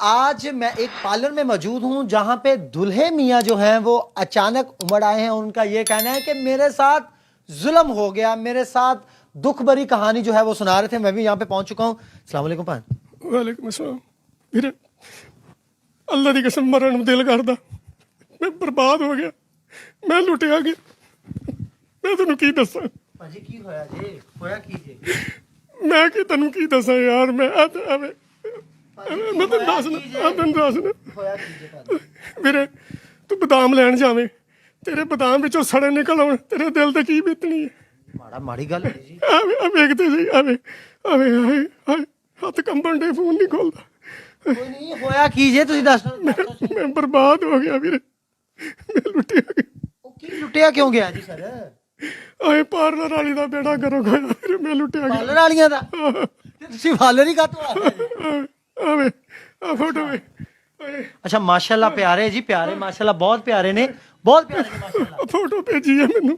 आज मैं एक पार्लर में मौजूद हूं जहां पे दूल्हे मियां जो हैं वो अचानक उमड़ आए हैं। उनका ये कहना है कि मेरे साथ जुल्म हो गया, मेरे साथ दुख भरी कहानी जो है वो सुना रहे थे। मैं भी यहाँ पे पहुंच चुका हूँ। अस्सलाम वालेकुम भान। वालेकुम अस्सलाम। ਵੀਰੇ ਅੱਲਾ ਦੀ ਕਸਮ ਮਰਨ ਨੂੰ ਦਿਲ ਕਰਦਾ, ਮੈਂ ਬਰਬਾਦ ਹੋ ਗਿਆ, ਮੈਂ ਲੁੱਟਿਆ ਗਿਆ। ਮੈਂ ਤੈਨੂੰ ਕੀ ਦੱਸਾਂ ਭਾਜੀ ਕੀ ਹੋਇਆ ਜੀ? ਹੋਇਆ ਕੀ ਜੀ? ਮੈਂ ਕੀ ਤੈਨੂੰ ਕੀ ਦੱਸਾਂ ਯਾਰ। ਮੈਂ ਐਵੇਂ ਮੈਂ ਤੈਨੂੰ ਦੱਸਣਾ ਹੋਇਆ ਕੀ ਜੀ ਭਾਜੀ? ਵੀਰੇ ਤੂੰ ਬਦਾਮ ਲੈਣ ਜਾਵੇਂ, ਤੇਰੇ ਬਦਾਮ ਵਿੱਚੋਂ ਸੜੇ ਨਿਕਲ ਆਉਣ, ਤੇਰੇ ਦਿਲ ਤੇ ਕੀ ਬੀਤਣੀ ਹੈ। ਮਾੜੀ ਗੱਲ ਹੈ ਜੀ। ਐਵੇਂ ਵੇਖਦੇ ਸੀ, ਐਵੇਂ ਹੱਥ ਕੰਬਣ ਦੇ, ਫੋਨ ਨਹੀਂ ਖੋਲਦਾ। ਕੋਈ ਨਹੀਂ, ਹੋਇਆ ਕੀ ਜੇ ਤੁਸੀਂ ਦੱਸ ਦਿਓ। ਮੈਂ ਬਰਬਾਦ ਹੋ ਗਿਆ ਵੀਰੇ, ਮੈਂ ਲੁੱਟਿਆ ਗਿਆ। ਉਹ ਕੀ ਲੁੱਟਿਆ ਕਿਉਂ ਗਿਆ ਜੀ ਸਰ? ਆਏ ਪਾਰਲਰ ਵਾਲੀ ਦਾ ਬੇੜਾ ਗਰਕ ਹੋਇਆ ਵੀਰੇ, ਮੈਂ ਲੁੱਟਿਆ ਗਿਆ। ਪਾਰਲਰ ਵਾਲੀਆਂ ਦਾ? ਤੇ ਤੁਸੀਂ ਪਾਰਲਰ ਹੀ ਕਾਹਤੋਂ ਆ ਗਏ? ਆਵੇ ਆ ਫੋਟੋ ਵੇ। ਅੱਛਾ ਮਾਸ਼ਾਅੱਲਾ, ਪਿਆਰੇ ਜੀ ਪਿਆਰੇ, ਮਾਸ਼ਾਅੱਲਾ ਬਹੁਤ ਪਿਆਰੇ ਨੇ, ਬਹੁਤ ਪਿਆਰੇ ਨੇ ਮਾਸ਼ਾਅੱਲਾ। ਫੋਟੋ ਭੇਜੀ ਹੈ ਮੈਨੂੰ,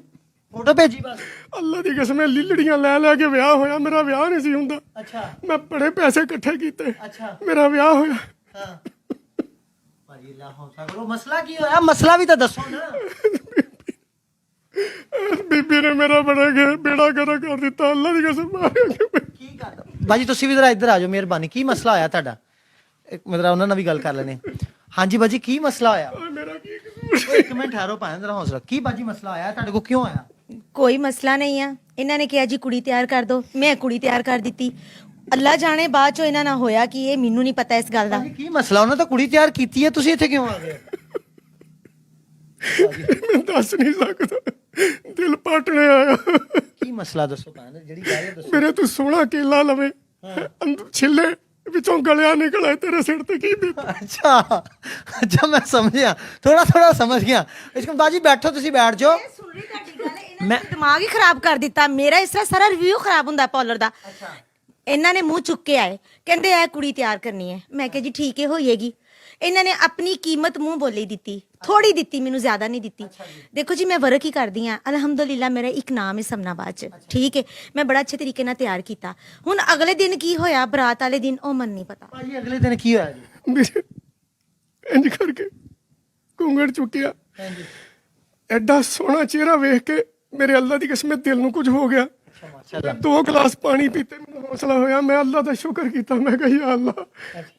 ਫੋਟੋ ਭੇਜੀ ਬਸ। ਅੱਲਾ ਦੀ ਕਸਮ ਹੈ, ਲੀਲੜੀਆਂ ਲੈ ਕੇ ਵਿਆਹ ਹੋਇਆ। ਮੇਰਾ ਵਿਆਹ ਨਹੀਂ ਸੀ ਹੁੰਦਾ। ਅੱਛਾ ਮੈਂ ਬੜੇ ਪੈਸੇ ਇਕੱਠੇ ਕੀਤੇ, ਅੱਛਾ ਮੇਰਾ ਵਿਆਹ ਹੋਇਆ। ਹਾਂ ਭਾਜੀ ਅੱਲਾ ਹੌਸਲਾ ਕਰੋ। ਮਸਲਾ ਕੀ ਹੋਇਆ? ਮਸਲਾ ਵੀ ਤਾਂ ਦੱਸੋ ਨਾ। ਬੀਬੀ ਨੇ ਮੇਰਾ ਬੜਾ ਬੇੜਾ ਗਰਕ ਕਰ ਦਿੱਤਾ, ਅੱਲਾ ਦੀ ਕਸਮ ਮਾਰਿਆ। ਕੀ ਕਰਦਾ ਬਾਜੀ? ਤੁਸੀਂ ਵੀ ਜਰਾ ਇੱਧਰ ਆ ਜਾਓ ਮਿਹਰਬਾਨੀ। ਕੀ ਮਸਲਾ ਹੋਇਆ ਤੁਹਾਡਾ? ਇੱਕ ਮਤਲਬ ਉਹਨਾਂ ਨਾਲ ਵੀ ਗੱਲ ਕਰ ਲੈਣੇ। ਹਾਂਜੀ ਬਾਜੀ ਕੀ ਮਸਲਾ ਹੋਇਆ? ਮੇਰਾ ਕੀ ਕਸੂਰ? ਇੱਕ ਮਿੰਟ ਠਹਿਰੋ ਭਾਵੇਂ, ਜਰਾ ਹੌਸਲਾ। ਕੀ ਬਾਜੀ ਮਸਲਾ ਆਇਆ ਤੁਹਾਡੇ ਕੋਲ? ਕਿਉਂ ਆਇਆ? ਕੋਈ ਮਸਲਾ ਨਹੀਂ ਆ। ਇਹਨਾਂ ਨੇ ਕਿਹਾ ਜੀ ਕੁੜੀ ਤਿਆਰ ਕਰ ਦੋ, ਮੈਂ ਕੁੜੀ ਤਿਆਰ ਕਰ ਦਿੱਤੀ। ਅੱਲਾ ਜਾਣੇ ਬਾਅਦ ਚੋਂ ਇਹਨਾਂ ਨਾਲ ਹੋਇਆ ਕਿ ਇਹ ਮੈਨੂੰ ਨਹੀਂ ਪਤਾ ਇਸ ਗੱਲ ਦਾ। ਕੀ ਮਸਲਾ? ਉਹਨਾਂ ਤਾਂ ਕੁੜੀ ਤਿਆਰ ਕੀਤੀ ਹੈ, ਤੁਸੀਂ ਇੱਥੇ ਕਿਉਂ ਆ ਗਏ? ਮੈਂ ਦੱਸ ਨਹੀਂ ਸਕਦਾ, ਦਿਲ ਪਾਟਣੇ ਆਇਆ। ਕੀ ਮਸਲਾ ਦੱਸੋ ਭਾਵੇਂ, ਜਿਹੜੀ ਗੱਲ ਦੱਸੋ। ਮੇਰੇ ਤੂੰ ਸੋਹਣਾ ਕੇਲਾ ਲਵੇ, ਅੰਦਰ ਛਿੱਲੇ ਵਿੱਚੋਂ ਗਲਿਆ ਨਿਕਲ ਆਏ, ਤੇਰੇ ਸਿਰ ਤੇ ਕੀ ਬੀਤ। ਅੱਛਾ ਮੈਂ ਸਮਝਿਆ, ਥੋੜਾ ਸਮਝ ਗਿਆ। ਇਸ ਕੋਲ ਬਾਜੀ ਬੈਠੋ, ਤੁਸੀਂ ਬੈਠ ਜਾਓ। ਸੁਣ ਰਹੀ ਤੁਹਾਡੀ ਗੱਲ, ਇਹਨਾਂ ਨੇ ਦਿਮਾਗ ਹੀ ਖਰਾਬ ਕਰ ਦਿੱਤਾ ਮੇਰਾ। ਇਸ ਤਰ੍ਹਾਂ ਸਾਰਾ ਰਿਵਿਊ ਖਰਾਬ ਹੁੰਦਾ ਪਾਰਲਰ ਦਾ। ਇਹਨਾਂ ਨੇ ਮੂੰਹ ਚੁੱਕ ਕੇ ਆਏ, ਕਹਿੰਦੇ ਇਹ ਕੁੜੀ ਤਿਆਰ ਕਰਨੀ ਹੈ। ਮੈਂ ਕਿਹਾ ਜੀ ਠੀਕ ਹੈ, ਹੋਈਏਗੀ। ਇਹਨਾਂ ਨੇ ਆਪਣੀ ਕੀਮਤ ਮੂੰਹ ਬੋਲੀ ਦਿੱਤੀ, ਥੋੜੀ ਦਿੱਤੀ, ਮੈਨੂੰ ਜ਼ਿਆਦਾ ਨਹੀਂ ਦਿੱਤੀ। ਦੇਖੋ ਜੀ ਮੈਂ ਵਰਕ ਹੀ ਕਰਦੀ ਹਾਂ, ਅਲਹਮਦੁਲਿਲਾ ਮੇਰਾ ਇੱਕ ਨਾਮ ਹੈ ਸਮਨਾਬਾਦ ਚ, ਠੀਕ ਹੈ। ਮੈਂ ਬੜਾ ਅੱਛੇ ਤਰੀਕੇ ਨਾਲ ਤਿਆਰ ਕੀਤਾ। ਹੁਣ ਅਗਲੇ ਦਿਨ ਕੀ ਹੋਇਆ, ਬਰਾਤ ਵਾਲੇ ਦਿਨ, ਉਹ ਮਨ ਨਹੀਂ ਪਤਾ। ਭਾਜੀ ਅਗਲੇ ਦਿਨ ਕੀ ਹੋਇਆ ਜੀ? ਮੇਰੇ ਇੰਜ ਕਰਕੇ ਘੁੰਗੜ ਚੁੱਕਿਆ, ਐਡਾ ਸੋਹਣਾ ਚਿਹਰਾ ਵੇਖ ਕੇ ਮੇਰੇ ਅੱਲਾ ਦੀ ਕਸਮ ਦਿਲ ਨੂੰ ਕੁਝ ਹੋ ਗਿਆ। 2 ਗਲਾਸ ਪਾਣੀ ਪੀਤੇ, ਮੈਨੂੰ ਹੌਸਲਾ ਹੋਇਆ। ਮੈਂ ਅੱਲਾ ਦਾ ਸ਼ੁਕਰ ਕੀਤਾ। ਮੈਂ ਕਿਹਾ ਯਾ ਅੱਲਾ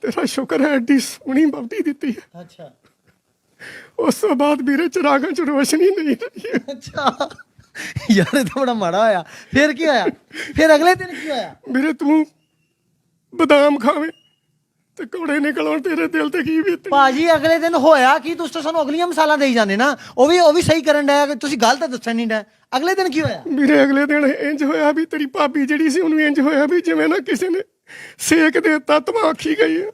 ਤੇਰਾ ਸ਼ੁਕਰ ਹੈ, ਐਡੀ ਸੋਹਣੀ ਬਵਟੀ ਦਿੱਤੀ ਹੈ। ਅੱਛਾ ਉਸ ਤੋਂ ਬਾਅਦ ਵੀਰੇ ਚਿਰਾਗਾਂ ਚ ਰੋਸ਼ਨੀ ਨਹੀਂ ਰਹੀ। ਅੱਛਾ ਯਾਰ ਇਹ ਤਾਂ ਬੜਾ ਮਾੜਾ ਹੋਇਆ। ਫਿਰ ਕੀ ਹੋਇਆ? ਫਿਰ ਅਗਲੇ ਦਿਨ ਕੀ ਹੋਇਆ? ਵੀਰੇ ਤੂੰ ਬਦਾਮ ਖਾਵੇਂ ਤੇ ਘੋੜੇ ਨਿਕਲ ਆਉਣ, ਤੇਰੇ ਦਿਲ ਤੇ ਕੀ ਬੀਤ। ਭਾਜੀ ਅਗਲੇ ਦਿਨ ਹੋਇਆ ਕੀ? ਤੁਸੀਂ ਤਾਂ ਸਾਨੂੰ ਅਗਲੀਆਂ ਮਿਸਾਲਾਂ ਦੇਈ ਜਾਂਦੇ ਨਾ। ਉਹ ਵੀ ਸਹੀ ਕਰਨ ਡਿਆ, ਤੁਸੀਂ ਗੱਲ ਤਾਂ ਦੱਸਣ ਨਹੀਂ ਡਿਆ। ਅਗਲੇ ਦਿਨ ਕੀ ਹੋਇਆ? ਵੀਰੇ ਅਗਲੇ ਦਿਨ ਇੰਜ ਹੋਇਆ ਵੀ ਤੇਰੀ ਭਾਬੀ ਜਿਹੜੀ ਸੀ ਉਹਨੂੰ ਇੰਜ ਹੋਇਆ ਵੀ ਜਿਵੇਂ ਨਾ ਕਿਸੇ ਨੇ ਸੇਕ ਦੇ ਦਿੱਤਾ, ਧਮਾਕੀ ਗਈ ਹੈ।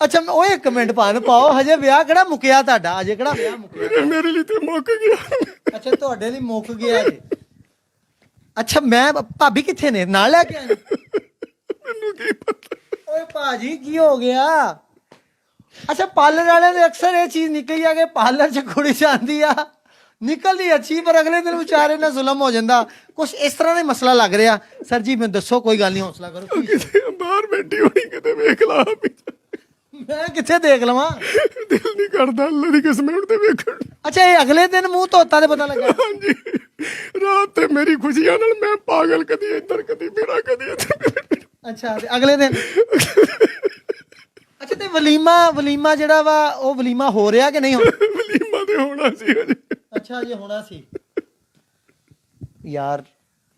ਅੱਛਾ ਉਹ ਇੱਕ ਮਿੰਟ ਪਾਓ, ਹਜੇ ਵਿਆਹ ਕਿਹੜਾ ਮੁੱਕਿਆ ਤੁਹਾਡਾ? ਅਜੇ ਕਿਹੜਾ ਵਿਆਹ ਮੁੱਕਿਆ? ਮੇਰੇ ਲਈ ਤੇ ਮੁੱਕ ਗਿਆ। ਅੱਛਾ ਤੁਹਾਡੇ ਲਈ ਮੁੱਕ ਗਿਆ ਜੀ। ਅੱਛਾ ਮੈਂ ਭਾਬੀ ਕਿੱਥੇ ਨੇ? ਨਾਲ ਲੈ ਕੇ ਆਏ? ਮੈਨੂੰ ਕੀ ਪਤਾ। ਓਏ ਭਾਜੀ ਕੀ ਹੋ ਗਿਆ? ਅੱਛਾ ਪਾਰਲਰ ਵਾਲਿਆਂ ਦੇ ਅਕਸਰ ਇਹ ਚੀਜ਼ ਨਿਕਲੀ ਆ ਕਿ ਪਾਰਲਰ 'ਚ ਕੁੜੀ ਜਾਂਦੀ ਆ, ਨਿਕਲਦੀ ਅੱਛੀ, ਪਰ ਅਗਲੇ ਦਿਨ ਵਿਚਾਰੇ ਨਾਲ ਜ਼ੁਲਮ ਹੋ ਜਾਂਦਾ। ਕੁਛ ਇਸ ਤਰ੍ਹਾਂ ਦਾ ਮਸਲਾ ਲੱਗ ਰਿਹਾ। ਸਰ ਜੀ ਮੈਨੂੰ ਦੱਸੋ, ਕੋਈ ਗੱਲ ਨਹੀਂ, ਹੌਸਲਾ ਕਰੋ। ਕਿਤੇ ਬਾਹਰ ਬੈਠੀ ਹੋਣੀ, ਕਿਤੇ ਵੇਖ ਲਾ। ਮੈਂ ਕਿੱਥੇ ਦੇਖ ਲਵਾਂ? ਦਿਲ ਨਹੀਂ ਕਰਦਾ ਅੱਲਾ ਦੀ ਕਸਮ ਹੁਣ ਤੇ ਵੇਖਣ। ਅੱਛਾ ਇਹ ਅਗਲੇ ਦਿਨ ਮੂੰਹ ਧੋਤਾ ਤੇ ਪਤਾ ਲੱਗਾ? ਹਾਂਜੀ ਰਾਤ ਤੇ ਮੇਰੀ ਖੁਸ਼ੀਆਂ ਨਾਲ ਮੈਂ ਪਾਗਲ, ਕਦੀ ਇੱਧਰ ਕਦੀ ਮੇਰਾ, ਕਦੀ ਇੱਧਰ। ਅੱਛਾ ਤੇ ਅਗਲੇ ਦਿਨ ਅੱਛਾ ਤੇ ਵਲੀਮਾ ਜਿਹੜਾ ਵਾ, ਉਹ ਵਲੀਮਾ ਹੋ ਰਿਹਾ ਕਿ ਨਹੀਂ? ਵਲੀਮਾ ਤੇ ਹੋਣਾ ਸੀ ਹਜੇ। ਅੱਛਾ ਜੇ ਹੋਣਾ ਸੀ। ਯਾਰ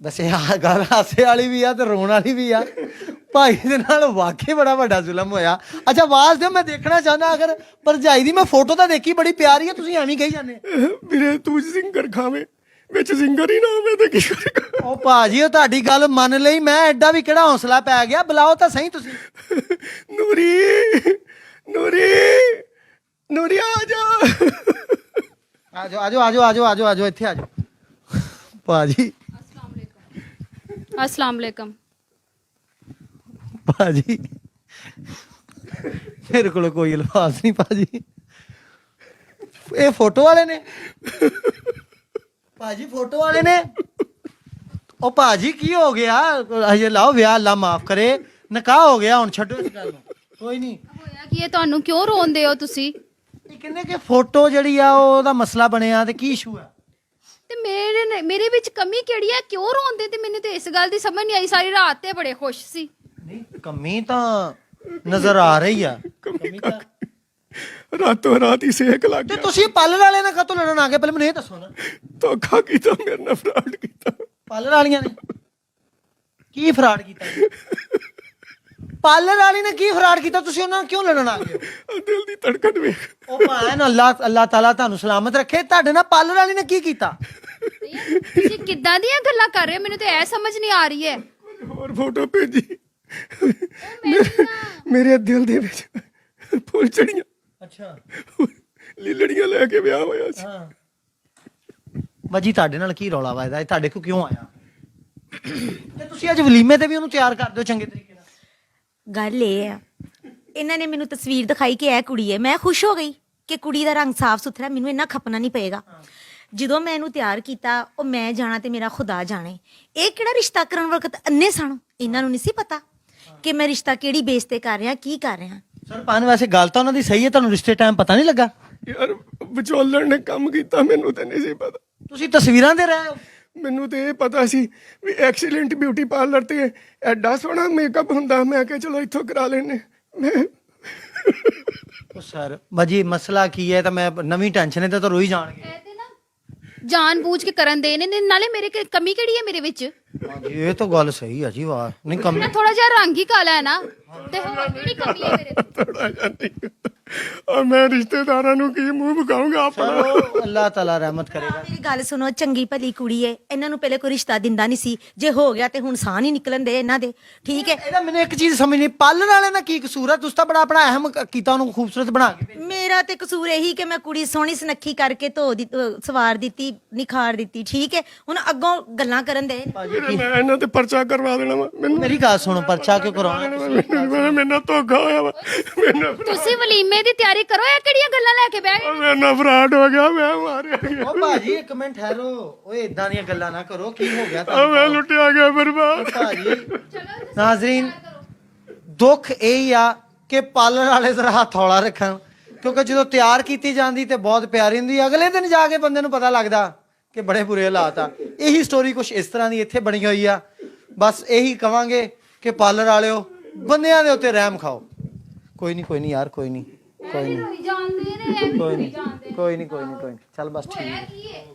ਵੈਸੇ ਆਹ ਗੱਲ ਹਾਸੇ ਵਾਲੀ ਵੀ ਆ ਤੇ ਰੋਣ ਵਾਲੀ ਵੀ ਆ। ਭਾਈ ਦੇ ਨਾਲ ਵਾਕਈ ਬੜਾ ਵੱਡਾ ਜ਼ੁਲਮ ਹੋਇਆ। ਅੱਛਾ ਆਵਾਜ਼ ਦਿਓ, ਮੈਂ ਦੇਖਣਾ ਚਾਹੁੰਦਾ। ਅਗਰ ਭਰਜਾਈ ਦੀ ਮੈਂ ਫੋਟੋ ਤਾਂ ਦੇਖੀ, ਬੜੀ ਪਿਆਰੀ ਹੈ, ਤੁਸੀਂ ਐਵੇਂ ਕਹੀ ਜਾਂਦੇ। ਵੀਰੇ ਤੂੰ ਸਿੰਗਰ ਖਾਵੇਂ, ਵਿੱਚ ਸਿੰਗਰ ਹੀ ਨਾ ਹੋਵੇ ਤੇ ਕੀ ਕਰੇਗਾ? ਉਹ ਭਾਜੀ ਉਹ ਤੁਹਾਡੀ ਗੱਲ ਮੰਨ ਲਈ, ਮੈਂ ਐਡਾ ਵੀ ਕਿਹੜਾ ਹੌਸਲਾ ਪੈ ਗਿਆ? ਬੁਲਾਓ ਤਾਂ ਸਹੀ ਤੁਸੀਂ। ਨੂਰੀ ਆ ਜਾ। ਆਜੋ ਇੱਥੇ ਆਜੋ। ਭਾਜੀ अस्सलाम वालेकुम। ਭਾਜੀ ਮੇਰੇ ਕੋਲ ਕੋਈ ਅਲਫਾਜ਼ ਨਹੀਂ ਭਾਜੀ। ਇਹ ਫੋਟੋ ਵਾਲੇ ਨੇ ਭਾਜੀ, ਫੋਟੋ ਵਾਲੇ ਨੇ। ਉਹ ਭਾਜੀ ਕੀ ਹੋ ਗਿਆ? ਹਜੇ ਲਾਓ ਵਿਆਹ, ਅੱਲਾ ਮਾਫ ਕਰੇ। ਨਿਕਾਹ ਹੋ ਗਿਆ ਹੁਣ, ਛੱਡੋ ਇਸ ਗੱਲ ਨੂੰ, ਕੋਈ ਨਹੀਂ। ਹੋਇਆ ਕੀ ਹੈ ਤੁਹਾਨੂੰ, ਕਿਉਂ ਰੋਂਦੇ ਹੋ ਤੁਸੀਂ? ਇਹ ਕਹਿੰਦੇ ਕਿ ਫੋਟੋ ਜਿਹੜੀ ਆ ਉਹਦਾ ਮਸਲਾ ਬਣਿਆ ਤੇ ਕੀ ਇਸ਼ੂ ਹੈ? ਤੇ ਮੇਰੇ ਵਿੱਚ ਕਮੀ ਕਿਹੜੀ ਹੈ, ਕਿਉਂ ਰੋਂਦੇ? ਤੇ ਮੈਨੂੰ ਤੇ ਇਸ ਗੱਲ ਦੀ ਸਮਝ ਨਹੀਂ ਆਈ। ਸਾਰੀ ਰਾਤ ਤੇ ਬੜੇ ਖੁਸ਼ ਸੀ। ਨਹੀਂ ਕਮੀ ਤਾਂ ਨਜ਼ਰ ਆ ਰਹੀ ਆ, ਕਮੀ ਤਾਂ। ਰਾਤੋਂ ਰਾਤ ਹੀ ਸੇਕ ਲੱਗ ਤੇ ਗਿਆ। ਤੁਸੀਂ ਪਾਰਲਰ ਵਾਲਿਆਂ ਨਾਲ ਕਾਹਤੋਂ ਲੜਨ ਆ ਗਏ, ਪਹਿਲਾਂ ਮੈਨੂੰ ਇਹ ਦੱਸੋ ਨਾ। ਧੋਖਾ ਕੀਤਾ, ਮੇਰੇ ਨਾਲ ਫਰਾਡ ਕੀਤਾ। ਪਾਰਲਰ ਵਾਲੀਆਂ ਨੇ ਕੀ ਫਰਾਡ ਕੀਤਾ ਜੀ? ਪਾਰਲਰ ਵਾਲੀ ਨੇ ਕੀ ਫਰਾਡ ਕੀਤਾ, ਤੁਸੀਂ ਉਹਨਾਂ ਨਾਲ ਕਿਉਂ ਲੜਨ ਆ ਗਏ ਹੋ? ਆਹ ਦਿਲ ਦੀ ਧੜਕਨ ਵੇਖ। ਉਹ ਭਾਵੇਂ ਅੱਲਾਹ ਤਾਲਾ ਤੁਹਾਨੂੰ ਸਲਾਮਤ ਰੱਖੇ, ਤੁਹਾਡੇ ਨਾਲ ਪਾਰਲਰ ਵਾਲੀ ਨੇ ਕੀ ਕੀਤਾ? ਤੁਸੀਂ ਕਿੱਦਾਂ ਦੀਆਂ ਗੱਲਾਂ ਕਰ ਰਹੇ ਹੋ, ਮੈਨੂੰ ਤੇ ਇਹ ਸਮਝ ਨਹੀਂ ਆ ਰਹੀ ਹੈ। ਹੋਰ ਫੋਟੋ ਭੇਜੀ, ਮੇਰੇ ਦਿਲ ਦੇ ਵਿੱਚ ਫੁੱਲ ਚੜੀਆਂ, ਅੱਛਾ ਲੀਲੜੀਆਂ ਲੈ ਕੇ ਵਿਆਹ ਹੋਇਆ ਸੀ। ਹਾਂ ਬਾਜੀ ਤੁਹਾਡੇ ਨਾਲ ਕੀ ਰੌਲਾ ਵਾਇਦਾ, ਤੁਹਾਡੇ ਕੋਲ ਕਿਉਂ ਆਇਆ? ਤੇ ਤੁਸੀਂ ਅੱਜ ਵਲੀਮੇ ਤੇ ਵੀ ਉਹਨੂੰ ਤਿਆਰ ਕਰ ਦਿਓ ਚੰਗੇ ਤਰੀਕੇ ਨਾਲ। ਗੱਲ ਇਹ ਆ, ਇਹਨਾਂ ਨੇ ਮੈਨੂੰ ਤਸਵੀਰ ਦਿਖਾਈ ਕਿ ਇਹ ਕੁੜੀ ਹੈ। ਮੈਂ ਖੁਸ਼ ਹੋ ਗਈ ਕਿ ਕੁੜੀ ਦਾ ਰੰਗ ਸਾਫ਼ ਸੁਥਰਾ, ਮੈਨੂੰ ਇੰਨਾ ਖਪਣਾ ਨਹੀਂ ਪਏਗਾ। ਜਦੋਂ ਮੈਂ ਇਹਨੂੰ ਤਿਆਰ ਕੀਤਾ, ਉਹ ਮੈਂ ਜਾਣਾ ਤੇ ਮੇਰਾ ਖੁਦਾ ਜਾਣੇ। ਇਹ ਕਿਹੜਾ ਰਿਸ਼ਤਾ ਕਰਨ ਵਕਤ ਅੰਨੇ ਸਨ, ਇਹਨਾਂ ਨੂੰ ਨਹੀਂ ਸੀ ਪਤਾ ਕਿ ਮੈਂ ਰਿਸ਼ਤਾ ਕਿਹੜੀ ਬੇਸ ਤੇ ਕਰ ਰਿਹਾ, ਕੀ ਕਰ ਰਿਹਾ। ਸਰ ਪਾਨ ਵੈਸੇ ਗੱਲ ਤਾਂ ਉਹਨਾਂ ਦੀ ਸਹੀ ਹੈ, ਤੁਹਾਨੂੰ ਰਿਸ਼ਤੇ ਟਾਈਮ ਪਤਾ ਨਹੀਂ ਲੱਗਾ? ਯਾਰ ਵਿਚੋਲਣ ਨੇ ਕੰਮ ਕੀਤਾ, ਮੈਨੂੰ ਤਾਂ ਨਹੀਂ ਸੀ ਪਤਾ। ਤੁਸੀਂ ਤਸਵੀਰਾਂ ਦੇ ਰਹੇ ਹੋ। ਮੈਨੂੰ ਤੇ ਇਹ ਪਤਾ ਸੀ ਵੀ ਐਕਸੀਲੈਂਟ ਬਿਊਟੀ ਪਾਰਲਰ ਤੇ ਐਡਾ ਸੋਹਣਾ ਮੇਕਅਪ ਹੁੰਦਾ। ਮੈਂ ਕਿਹਾ ਚਲੋ ਇੱਥੋਂ ਕਰਾ ਲੈਨੇ। ਮੈਂ ਉਹ ਸਰ ਬਾਜੀ ਮਸਲਾ ਕੀ ਹੈ, ਤਾਂ ਮੈਂ ਨਵੀਂ ਟੈਨਸ਼ਨ ਹੈ ਤਾਂ ਰੋਈ ਜਾਣਗੇ। ਇਹ ਤੇ ਨਾ ਜਾਣ ਬੂਝ ਕੇ ਕਰਨ ਦੇ ਨੇ। ਨਾਲੇ ਮੇਰੇ ਕਮੀ ਕਿਹੜੀ ਹੈ ਮੇਰੇ ਵਿੱਚ? ਹਾਂਜੀ ਇਹ ਤਾਂ ਗੱਲ ਸਹੀ ਹੈ ਜੀ, ਵਾਹ ਨਹੀਂ ਕਮੀ ਮੈਂ ਥੋੜਾ ਜਿਹਾ ਰੰਗ ਹੀ ਕਾਲਾ ਹੈ ਨਾ, ਤੇ ਹੋਰ ਕਿਹੜੀ ਕਮੀ ਹੈ ਮੇਰੇ ਵਿੱਚ? ਥੋੜਾ ਜਿਹਾ ਨਹੀਂ। ਔਰ ਮੈਂ ਰਿਸ਼ਤੇਦਾਰਾਂ ਨੂੰ ਕੀ ਮੂੰਹ ਵਿਖਾਊਂਗਾ ਆਪਣਾ? ਚਲੋ ਅੱਲਾਹ ਤਾਲਾ ਰਹਿਮਤ ਕਰੇਗਾ। ਮੇਰੀ ਗੱਲ ਸੁਣੋ, ਚੰਗੀ ਭਲੀ ਕੁੜੀ ਏ, ਇਹਨਾਂ ਨੂੰ ਪਹਿਲੇ ਕੋਈ ਰਿਸ਼ਤਾ ਦਿੰਦਾ ਨਹੀਂ ਸੀ। ਜੇ ਹੋ ਗਿਆ ਤੇ ਹੁਣ ਸਾਹ ਨਹੀਂ ਨਿਕਲਣ ਦੇ ਇਹਨਾਂ ਦੇ, ਠੀਕ ਹੈ। ਇਹਦਾ ਮੈਨੂੰ ਇੱਕ ਚੀਜ਼ ਸਮਝ ਨਹੀਂ, ਪਾਰਲਰ ਵਾਲੇ ਦਾ ਕੀ ਕਸੂਰ ਹੈ? ਤੁਸੀਂ ਤਾਂ ਬੜਾ ਆਪਣਾ ਅਹਿਮ ਕੀਤਾ ਉਹਨੂੰ ਖੂਬਸੂਰਤ ਬਣਾ ਕੇ। ਮੇਰਾ ਤੇ ਕਸੂਰ ਇਹੀ ਕਿ ਮੈਂ ਕੁੜੀ ਸੋਹਣੀ ਸੁਨੱਖੀ ਕਰਕੇ ਸਵਾਰ ਦਿੱਤੀ, ਨਿਖਾਰ ਦਿੱਤੀ, ਠੀਕ ਹੈ। ਹੁਣ ਅੱਗੋਂ ਗੱਲਾਂ ਕਰਨ ਦੇ। ਮੈਂ ਇਹਨਾਂ ਤੇ ਪਰਚਾ ਕਰਵਾ ਦੇਣਾ ਵਾ। ਮੈਨੂੰ ਮੇਰੀ ਗੱਲ ਸੁਣੋ, ਪਰਚਾ ਕਿਉਂ ਕਰਾਉਣਾ? ਮੇਰੇ ਨਾਲ ਧੋਖਾ ਹੋਇਆ ਵਾ। ਤੁਸੀਂ ਵਲੀਮੇ ਦੀ ਤਿਆਰੀ ਕਰੋ, ਇਹ ਕਿਹੜੀਆਂ ਗੱਲਾਂ ਲੈ ਕੇ ਬਹਿ ਗਏ? ਮੇਰੇ ਨਾਲ ਫਰਾਡ ਹੋ ਗਿਆ, ਮੈਂ ਮਾਰਿਆ ਗਿਆ। ਉਹ ਭਾਜੀ ਇੱਕ ਮਿੰਟ ਠਹਿਰੋ, ਓਏ ਇਦਾਂ ਦੀਆਂ ਗੱਲਾਂ ਨਾ ਕਰੋ। ਕੀ ਹੋ ਗਿਆ ਮੈਂ ਲੁੱਟਿਆ ਗਿਆ ਬਰਬਾਦ। ਭਾਜੀ ਨਾਜ਼ਰੀਨ, ਦੁੱਖ ਇਹ ਹੀ ਆ ਕਿ ਪਾਰਲਰ ਵਾਲੇ ਜ਼ਰਾ ਹੱਥ ਹੌਲਾ ਰੱਖਣ, ਕਿਉਂਕਿ ਜਦੋਂ ਤਿਆਰ ਕੀਤੀ ਜਾਂਦੀ ਤੇ ਬਹੁਤ ਪਿਆਰੀ ਹੁੰਦੀ, ਅਗਲੇ ਦਿਨ ਜਾ ਕੇ ਬੰਦੇ ਨੂੰ ਪਤਾ ਲੱਗਦਾ ਕਿ ਬੜੇ ਬੁਰੇ ਹਾਲਾਤ ਆ। ਇਹੀ ਸਟੋਰੀ ਕੁਝ ਇਸ ਤਰ੍ਹਾਂ ਦੀ ਇੱਥੇ ਬਣੀ ਹੋਈ ਆ। ਬਸ ਇਹੀ ਕਵਾਂਗੇ ਕਿ ਪਾਰਲਰ ਵਾਲਿਓ ਬੰਦਿਆਂ ਦੇ ਉੱਤੇ ਰਹਿਮ ਖਾਓ। ਕੋਈ ਨਹੀਂ ਯਾਰ, ਕੋਈ ਨਹੀਂ ਜਾਣਦੇ ਨੇ ਕੋਈ ਨਹੀਂ ਚੱਲ ਬਸ ਠੀਕ ਹੈ।